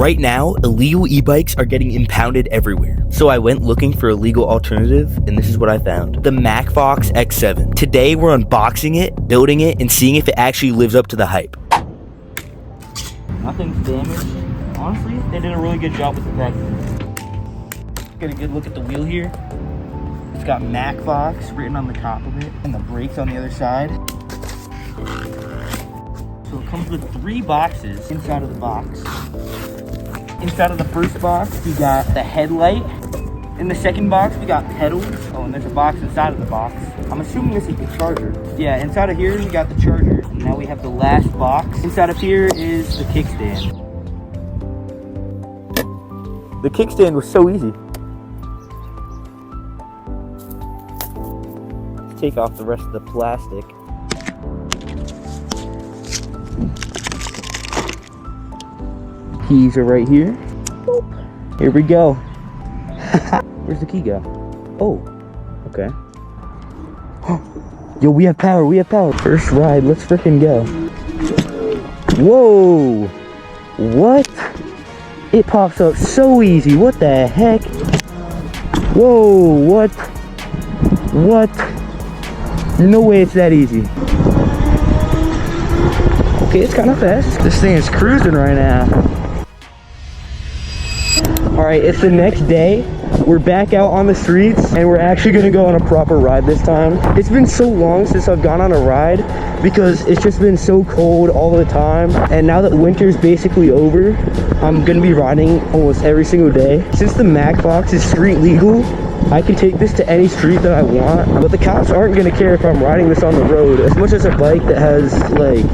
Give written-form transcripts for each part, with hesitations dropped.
Right now, illegal e-bikes are getting impounded everywhere. So I went looking for a legal alternative, and this is what I found. The Macfox X7. Today, we're unboxing it, building it, and seeing if it actually lives up to the hype. Nothing's damaged. Honestly, they did a really good job with the packaging. Get a good look at the wheel here. It's got Macfox written on the top of it, and the brakes on the other side. So it comes with 3 boxes inside of the box. Inside of the first box, we got the headlight. In the second box, we got pedals. Oh, and there's a box inside of the box. I'm assuming this is the charger. Yeah, inside of here, we got the charger. And now we have the last box. Inside of here is the kickstand. The kickstand was so easy. Let's take off the rest of the plastic. Keys are right here. Boop. Here we go. Where's the key go? Oh, okay. Yo, we have power, we have power. First ride, let's freaking go. Whoa! What? It pops up so easy, what the heck? Whoa, what? What? No way it's that easy. Okay, it's kind of fast. This thing is cruising right now. Alright, it's the next day. We're back out on the streets and we're actually gonna go on a proper ride this time. It's been so long since I've gone on a ride because it's just been so cold all the time. And now that winter's basically over, I'm gonna be riding almost every single day. Since the Macfox is street legal, I can take this to any street that I want. But the cops aren't gonna care if I'm riding this on the road. As much as a bike that has like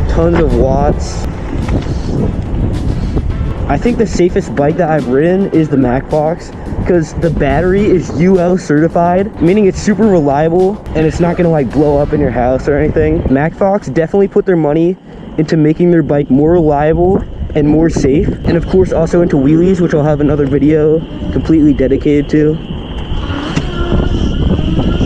tons of watts. I think the safest bike that I've ridden is the Macfox because the battery is UL certified, meaning it's super reliable and it's not gonna like blow up in your house or anything. Macfox definitely put their money into making their bike more reliable and more safe, and of course also into wheelies, which I'll have another video completely dedicated to.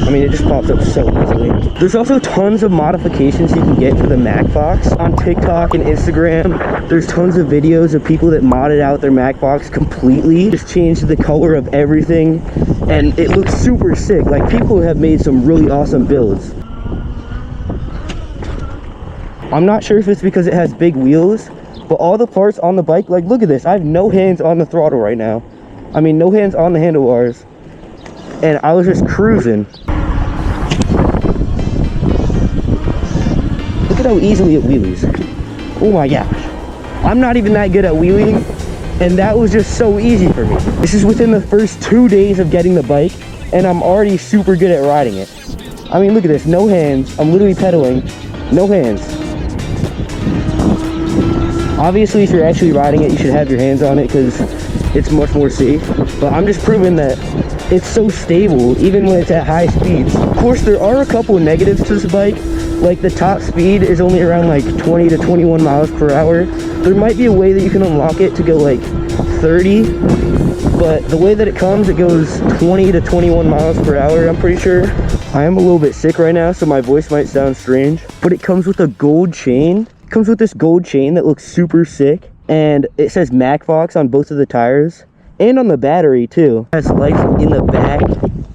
I mean, it just pops up so easily. There's also tons of modifications you can get for the Macfox. On TikTok and Instagram, there's tons of videos of people that modded out their Macfox completely. Just changed the color of everything, and it looks super sick. Like, people have made some really awesome builds. I'm not sure if it's because it has big wheels, but all the parts on the bike, like, look at this. I have no hands on the throttle right now. I mean, no hands on the handlebars. And I was just cruising. Look at how easily it wheelies. Oh my gosh. I'm not even that good at wheeling, and that was just so easy for me. This is within the first 2 days of getting the bike, and I'm already super good at riding it. I mean, look at this, no hands. I'm literally pedaling, no hands. Obviously, if you're actually riding it, you should have your hands on it because it's much more safe. But I'm just proving that it's so stable, even when it's at high speeds. Of course, there are a couple of negatives to this bike. Like, the top speed is only around like 20 to 21 miles per hour. There might be a way that you can unlock it to go like 30, but the way that it comes, it goes 20 to 21 miles per hour, I'm pretty sure. I am a little bit sick right now, so my voice might sound strange, but it comes with a gold chain. It comes with this gold chain that looks super sick, and it says Macfox on both of the tires, and on the battery too. It has lights in the back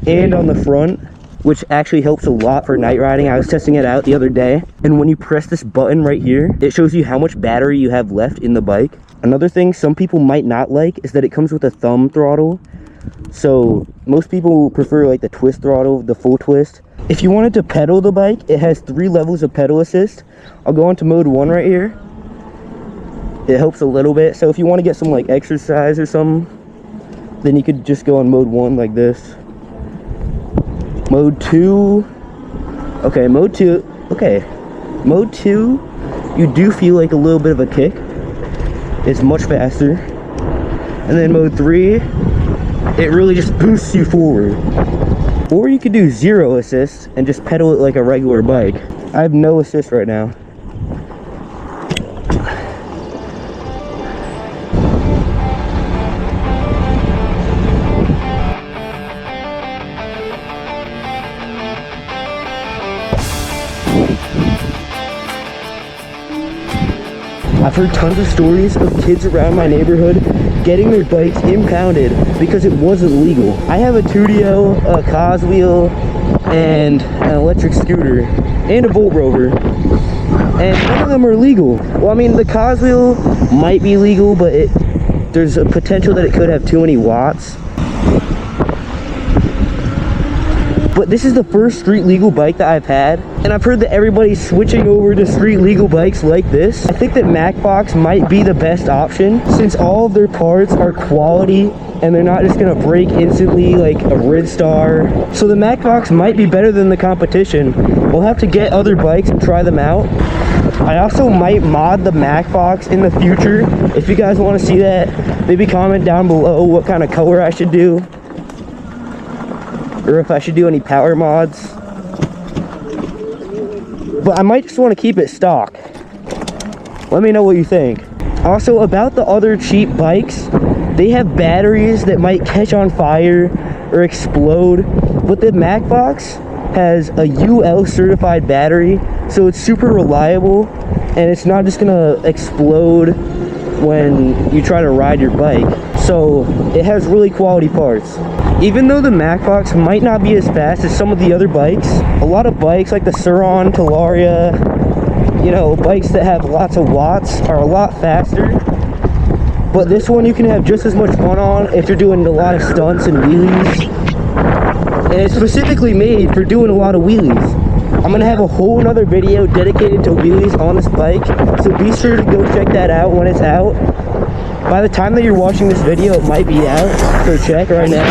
and on the front, which actually helps a lot for night riding. I was testing it out the other day, and when you press this button right here, it shows you how much battery you have left in the bike. Another thing some people might not like is that it comes with a thumb throttle. So most people prefer like the twist throttle, the full twist. If you wanted to pedal the bike, it has 3 levels of pedal assist. I'll go into mode 1 right here. It helps a little bit. So if you want to get some like exercise or something, then you could just go on mode 1 like this. Mode 2, okay, mode 2, you do feel like a little bit of a kick. It's much faster. And then mode 3, it really just boosts you forward. Or you could do 0 assist and just pedal it like a regular bike. I have no assist right now. I've heard tons of stories of kids around my neighborhood getting their bikes impounded because it wasn't legal. I have a Tudio, a Cos wheel, and an electric scooter, and a Bolt Rover, and none of them are legal. Well, I mean, the Cos wheel might be legal, but there's a potential that it could have too many watts. But this is the first street legal bike that I've had, and I've heard that everybody's switching over to street legal bikes like this. I think that Macfox might be the best option since all of their parts are quality and they're not just gonna break instantly like a Ridstar. So the Macfox might be better than the competition. We'll have to get other bikes and try them out. I also might mod the Macfox in the future. If you guys want to see that, maybe comment down below what kind of color I should do, or if I should do any power mods. But I might just want to keep it stock. Let me know what you think. Also, about the other cheap bikes, they have batteries that might catch on fire or explode, but the Macfox has a UL certified battery, so it's super reliable and it's not just gonna explode when you try to ride your bike. So it has really quality parts. Even though the Macfox might not be as fast as some of the other bikes, a lot of bikes like the Suron, Talaria, you know, bikes that have lots of watts are a lot faster. But this one you can have just as much fun on if you're doing a lot of stunts and wheelies. And it's specifically made for doing a lot of wheelies. I'm gonna have a whole nother video dedicated to wheelies on this bike, so be sure to go check that out when it's out. By the time that you're watching this video, it might be out, so check right now.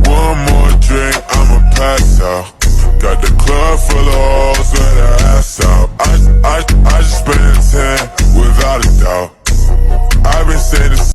One more drink, I'ma pass out. Got the club full of hoes and the ass out.